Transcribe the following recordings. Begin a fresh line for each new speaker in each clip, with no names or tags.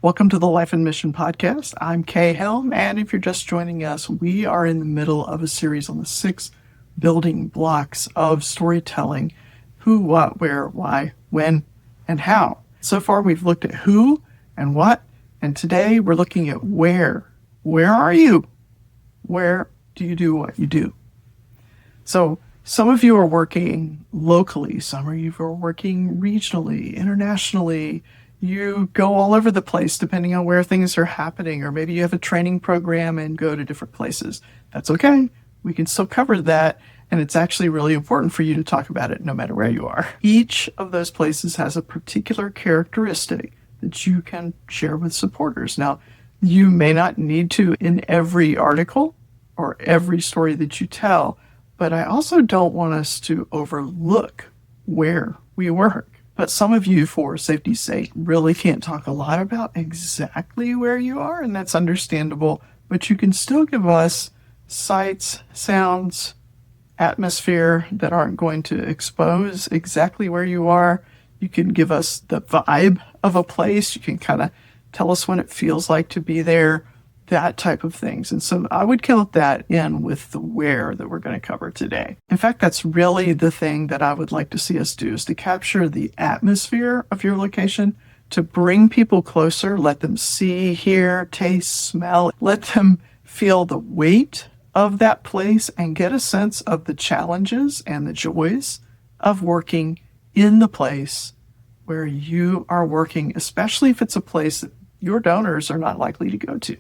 Welcome to the Life and Mission Podcast. I'm Kay Helm, and if you're just joining us, we are in the middle of a series on the 6 building blocks of storytelling: who, what, where, why, when, and how. So far, we've looked at who and what, and today we're looking at where. Where are you? Where do you do what you do? So some of you are working locally, some of you are working regionally, internationally. You go all over the place depending on where things are happening, or maybe you have a training program and go to different places. That's okay. We can still cover that, and it's actually really important for you to talk about it no matter where you are. Each of those places has a particular characteristic that you can share with supporters. Now, you may not need to in every article or every story that you tell, but I also don't want us to overlook where we work. But some of you, for safety's sake, really can't talk a lot about exactly where you are, and that's understandable. But you can still give us sights, sounds, atmosphere that aren't going to expose exactly where you are. You can give us the vibe of a place. You can kind of tell us what it feels like to be there, that type of things. And so I would count that in with the where that we're going to cover today. In fact, that's really the thing that I would like to see us do, is to capture the atmosphere of your location, to bring people closer, let them see, hear, taste, smell, let them feel the weight of that place and get a sense of the challenges and the joys of working in the place where you are working, especially if it's a place that your donors are not likely to go to.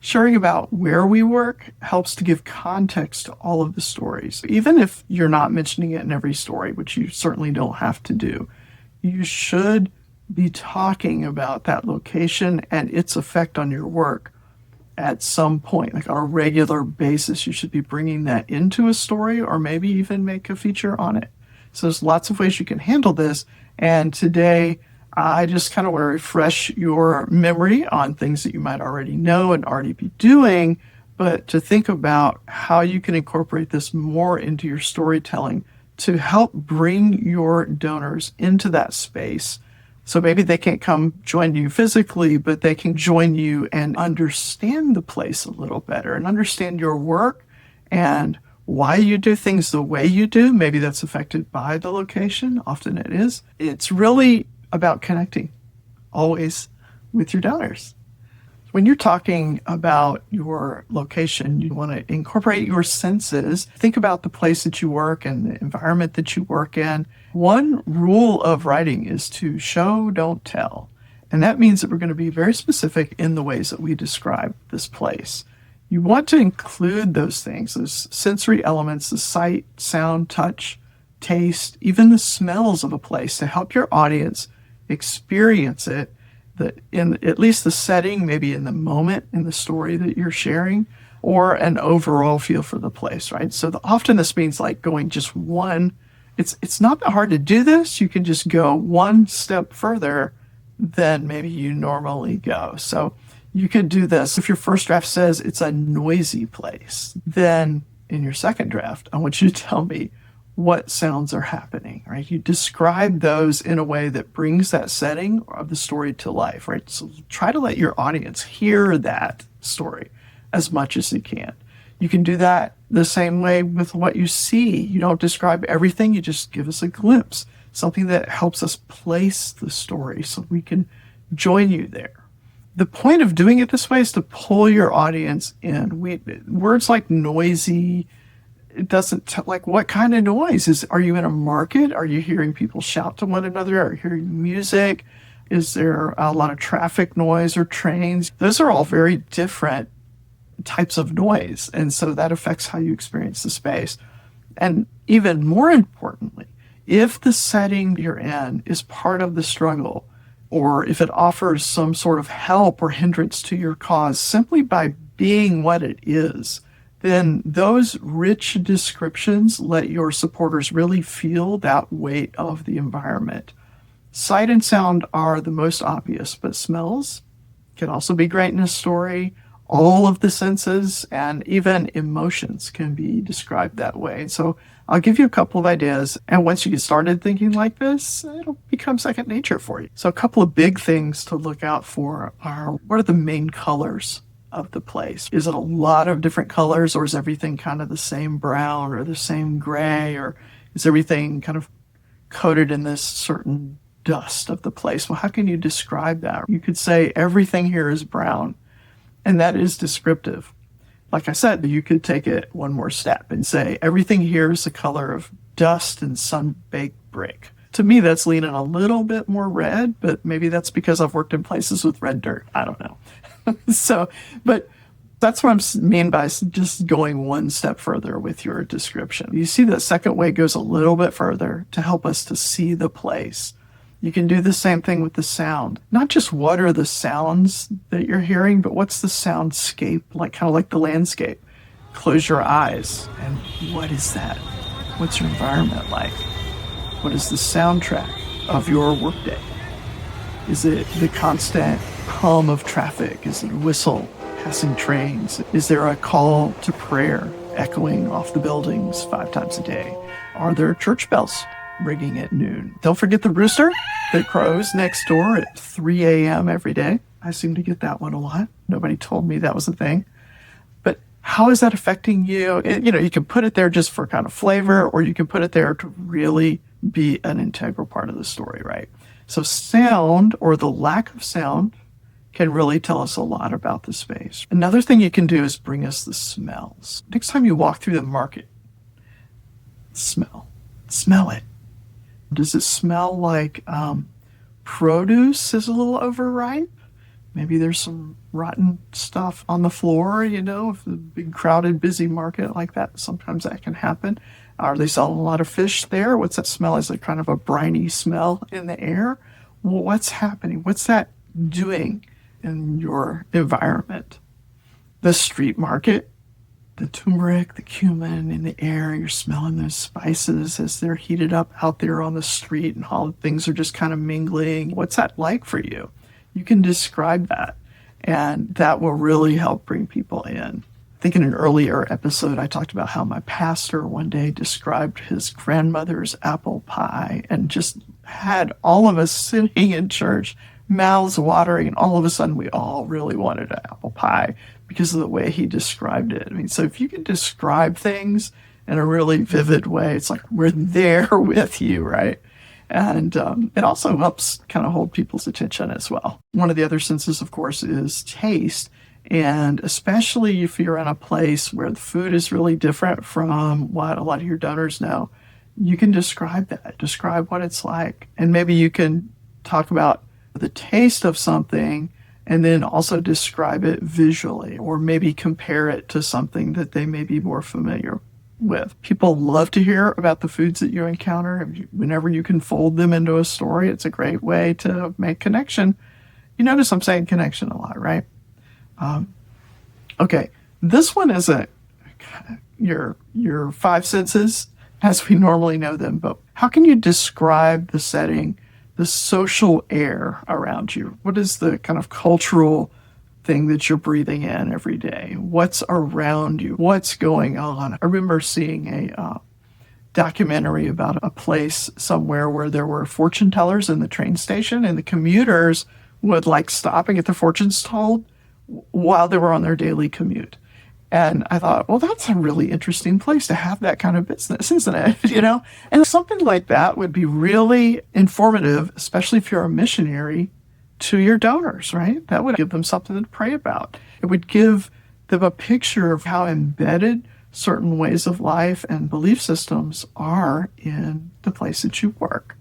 Sharing about where we work helps to give context to all of the stories. Even if you're not mentioning it in every story, which you certainly don't have to do, you should be talking about that location and its effect on your work at some point. Like on a regular basis, you should be bringing that into a story, or maybe even make a feature on it. So there's lots of ways you can handle this. And today, I just kind of want to refresh your memory on things that you might already know and already be doing, but to think about how you can incorporate this more into your storytelling to help bring your donors into that space. So maybe they can't come join you physically, but they can join you and understand the place a little better and understand your work and why you do things the way you do. Maybe that's affected by the location. Often it is. It's really about connecting always with your donors. When you're talking about your location, you want to incorporate your senses. Think about the place that you work and the environment that you work in. One rule of writing is to show, don't tell. And that means that we're going to be very specific in the ways that we describe this place. You want to include those things, those sensory elements, the sight, sound, touch, taste, even the smells of a place, to help your audience experience it, that in at least the setting, maybe in the moment in the story that you're sharing, or an overall feel for the place, right? So often this means like going just one. It's not that hard to do this. You can just go one step further than maybe you normally go. So you could do this. If your first draft says it's a noisy place, then in your second draft, I want you to tell me what sounds are happening, right? You describe those in a way that brings that setting of the story to life, right? So try to let your audience hear that story as much as you can. You can do that the same way with what you see. You don't describe everything, you just give us a glimpse, something that helps us place the story so we can join you there. The point of doing it this way is to pull your audience in. Words like noisy, it doesn't like what kind of noise are you in a market? Are you hearing people shout to one another? Are you hearing music? Is there a lot of traffic noise or trains? Those are all very different types of noise. And so that affects how you experience the space. And even more importantly, if the setting you're in is part of the struggle, or if it offers some sort of help or hindrance to your cause simply by being what it is, then those rich descriptions let your supporters really feel that weight of the environment. Sight and sound are the most obvious, but smells can also be great in a story. all of the senses and even emotions can be described that way. So I'll give you a couple of ideas. And once you get started thinking like this, it'll become second nature for you. So a couple of big things to look out for are, what are the main colors of the place? Is it a lot of different colors, or is everything kind of the same brown or the same gray, or is everything kind of coated in this certain dust of the place? Well, how can you describe that? You could say everything here is brown, and that is descriptive. Like I said, you could take it one more step and say everything here is the color of dust and sun-baked brick. To me, that's leaning a little bit more red, but maybe that's because I've worked in places with red dirt. I don't know. But that's what I mean by just going one step further with your description. You see, the second way goes a little bit further to help us to see the place. You can do the same thing with the sound. Not just what are the sounds that you're hearing, but what's the soundscape, like kind of like the landscape. Close your eyes, and what is that? What's your environment like? What is the soundtrack of your workday? Is it the constant hum of traffic? Is it a whistle passing trains? Is there a call to prayer echoing off the buildings 5 times a day? Are there church bells ringing at noon? Don't forget the rooster that crows next door at 3 a.m. every day. I seem to get that one a lot. Nobody told me that was a thing. But how is that affecting you? You can put it there just for kind of flavor, or you can put it there to really be an integral part of the story, right? So sound, or the lack of sound, can really tell us a lot about the space. Another thing you can do is bring us the smells. Next time you walk through the market, smell it. Does it smell like produce is a little overripe? Maybe there's some rotten stuff on the floor, if a big crowded, busy market like that, sometimes that can happen. Are they selling a lot of fish there? What's that smell? Is it kind of a briny smell in the air? Well, what's happening? What's that doing in your environment? The street market, the turmeric, the cumin in the air, you're smelling those spices as they're heated up out there on the street, and all things are just kind of mingling. What's that like for you? You can describe that, and that will really help bring people in. I think in an earlier episode, I talked about how my pastor one day described his grandmother's apple pie, and just had all of us sitting in church, mouths watering, and all of a sudden we all really wanted an apple pie because of the way he described it. So if you can describe things in a really vivid way, it's like we're there with you, right? And it also helps kind of hold people's attention as well. One of the other senses, of course, is taste. And especially if you're in a place where the food is really different from what a lot of your donors know, you can describe that, describe what it's like. And maybe you can talk about the taste of something and then also describe it visually, or maybe compare it to something that they may be more familiar with. People love to hear about the foods that you encounter. Whenever you can fold them into a story, it's a great way to make connection. You notice I'm saying connection a lot, right? Okay, this one isn't your 5 senses as we normally know them, but how can you describe the setting, the social air around you? What is the kind of cultural thing that you're breathing in every day? What's around you? What's going on? I remember seeing a documentary about a place somewhere where there were fortune tellers in the train station, and the commuters would stop and get their fortunes told while they were on their daily commute. And I thought, well, that's a really interesting place to have that kind of business, isn't it? And something like that would be really informative, especially if you're a missionary to your donors, right? That would give them something to pray about. It would give them a picture of how embedded certain ways of life and belief systems are in the place that you work.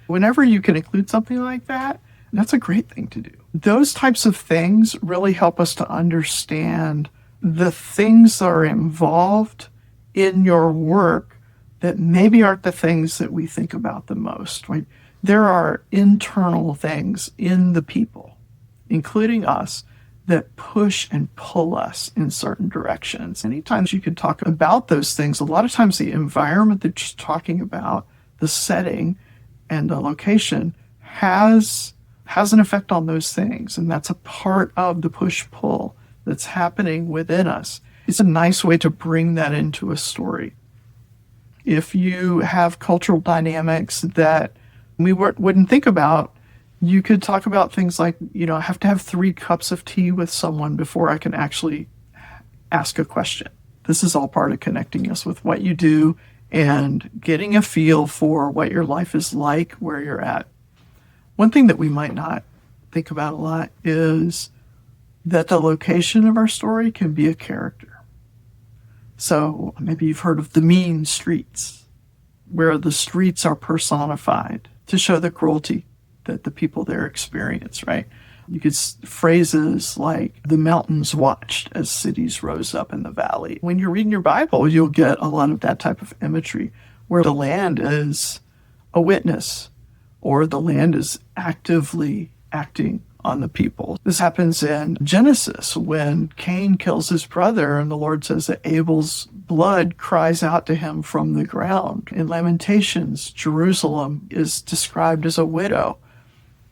Whenever you can include something like that, that's a great thing to do. Those types of things really help us to understand the things that are involved in your work that maybe aren't the things that we think about the most, right? There are internal things in the people, including us, that push and pull us in certain directions. Anytime you can talk about those things, a lot of times the environment that you're talking about, the setting and the location has an effect on those things. And that's a part of the push-pull that's happening within us. It's a nice way to bring that into a story. If you have cultural dynamics that we wouldn't think about, you could talk about things like, I have to have 3 cups of tea with someone before I can actually ask a question. This is all part of connecting us with what you do and getting a feel for what your life is like, where you're at. One thing that we might not think about a lot is that the location of our story can be a character. So maybe you've heard of the mean streets, where the streets are personified to show the cruelty that the people there experience, right? You could phrases like the mountains watched as cities rose up in the valley. When you're reading your Bible, you'll get a lot of that type of imagery where the land is a witness or the land is actively acting on the people. This happens in Genesis when Cain kills his brother and the Lord says that Abel's blood cries out to him from the ground. In Lamentations, Jerusalem is described as a widow.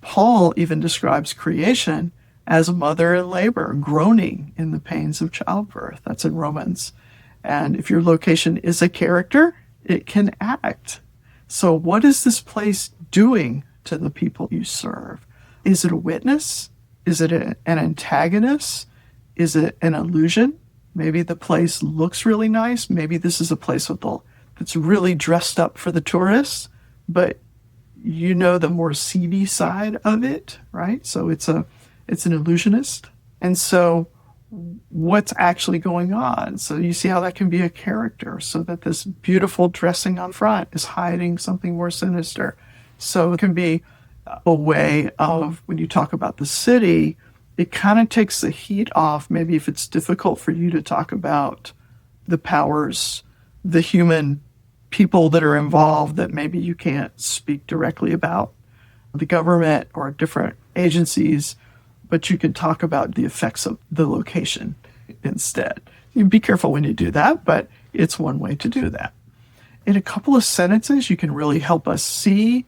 Paul even describes creation as a mother in labor, groaning in the pains of childbirth. That's in Romans. And if your location is a character, it can act. So what is this place doing to the people you serve? Is it a witness? Is it an antagonist? Is it an illusion? Maybe the place looks really nice. Maybe this is a place that's really dressed up for the tourists, but the more seedy side of it, right? So it's an illusionist. And so what's actually going on? So you see how that can be a character, so that this beautiful dressing on front is hiding something more sinister. So it can be a way of, when you talk about the city, it kind of takes the heat off. Maybe if it's difficult for you to talk about the powers, the human people that are involved that maybe you can't speak directly about, the government or different agencies, but you can talk about the effects of the location instead. You be careful when you do that, but it's one way to do that. In a couple of sentences, you can really help us see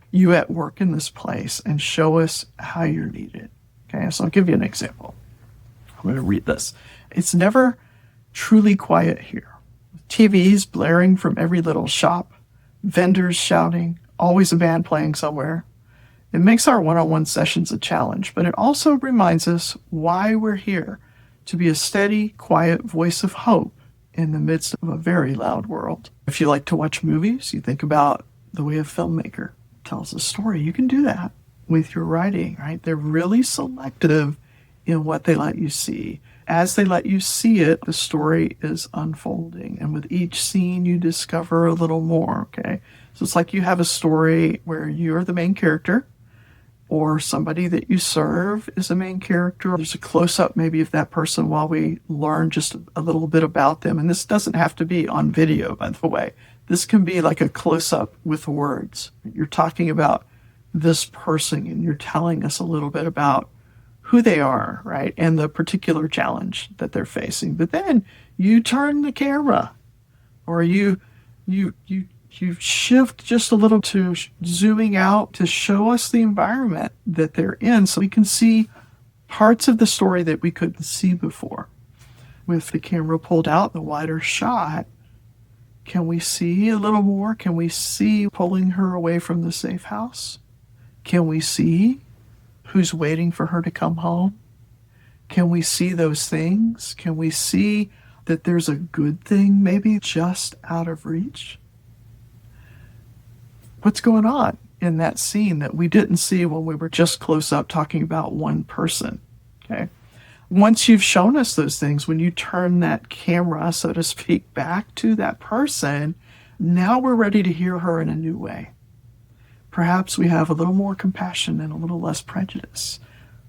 you at work in this place and show us how you're needed. Okay, so I'll give you an example. I'm going to read this. It's never truly quiet here. TVs blaring from every little shop, vendors shouting, always a band playing somewhere. It makes our one-on-one sessions a challenge, but it also reminds us why we're here, to be a steady, quiet voice of hope in the midst of a very loud world. If you like to watch movies, you think about the way a filmmaker tells a story. You can do that with your writing, right? They're really selective in what they let you see. As they let you see it, the story is unfolding. And with each scene, you discover a little more, okay? So it's like you have a story where you're the main character, or somebody that you serve is a main character. There's a close-up maybe of that person while we learn just a little bit about them. And this doesn't have to be on video, by the way. This can be like a close-up with words. You're talking about this person and you're telling us a little bit about who they are, right? And the particular challenge that they're facing. But then you turn the camera, or you shift just a little to zooming out to show us the environment that they're in, so we can see parts of the story that we couldn't see before. With the camera pulled out, the wider shot, can we see a little more? Can we see pulling her away from the safe house? Can we see who's waiting for her to come home? Can we see those things? Can we see that there's a good thing maybe just out of reach? What's going on in that scene that we didn't see when we were just close up talking about one person? Okay. Once you've shown us those things, when you turn that camera, so to speak, back to that person, now we're ready to hear her in a new way. Perhaps we have a little more compassion and a little less prejudice.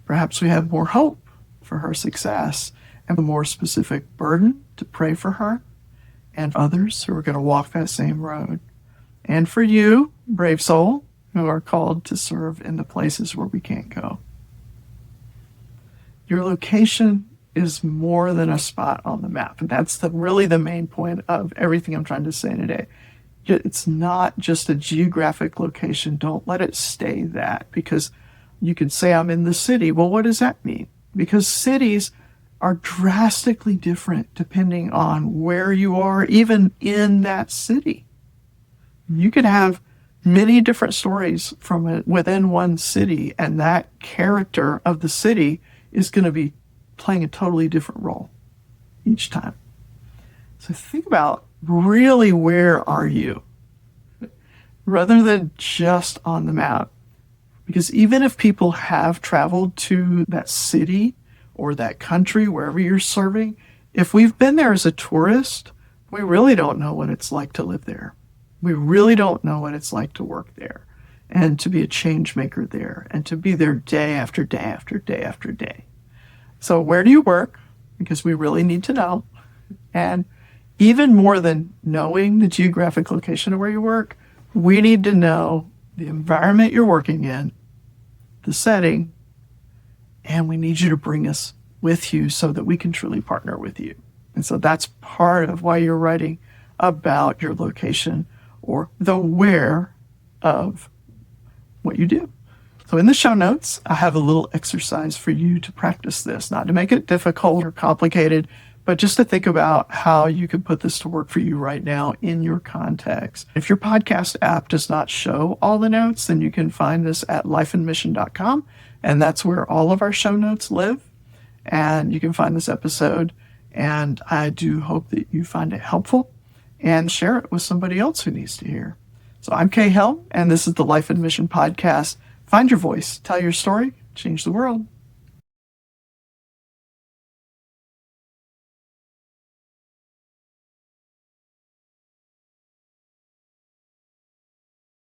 Perhaps we have more hope for her success and a more specific burden to pray for her and others who are going to walk that same road. And for you, brave soul, who are called to serve in the places where we can't go. Your location is more than a spot on the map. And that's really the main point of everything I'm trying to say today. It's not just a geographic location. Don't let it stay that, because you can say I'm in the city. Well, what does that mean? Because cities are drastically different depending on where you are, even in that city. You could have many different stories from within one city, and that character of the city is going to be playing a totally different role each time. So think about really where are you rather than just on the map. Because even if people have traveled to that city or that country, wherever you're serving, if we've been there as a tourist, we really don't know what it's like to live there. We really don't know what it's like to work there and to be a change maker there and to be there day after day after day after day. So where do you work? Because we really need to know. And even more than knowing the geographic location of where you work, we need to know the environment you're working in, the setting, and we need you to bring us with you so that we can truly partner with you. And so that's part of why you're writing about your location or the where of what you do. So in the show notes, I have a little exercise for you to practice this, not to make it difficult or complicated, but just to think about how you can put this to work for you right now in your context. If your podcast app does not show all the notes, then you can find this at lifeandmission.com, and that's where all of our show notes live. And you can find this episode, and I do hope that you find it helpful and share it with somebody else who needs to hear. So I'm Kay Helm, and this is the Life and Mission Podcast. Find your voice, tell your story, change the world.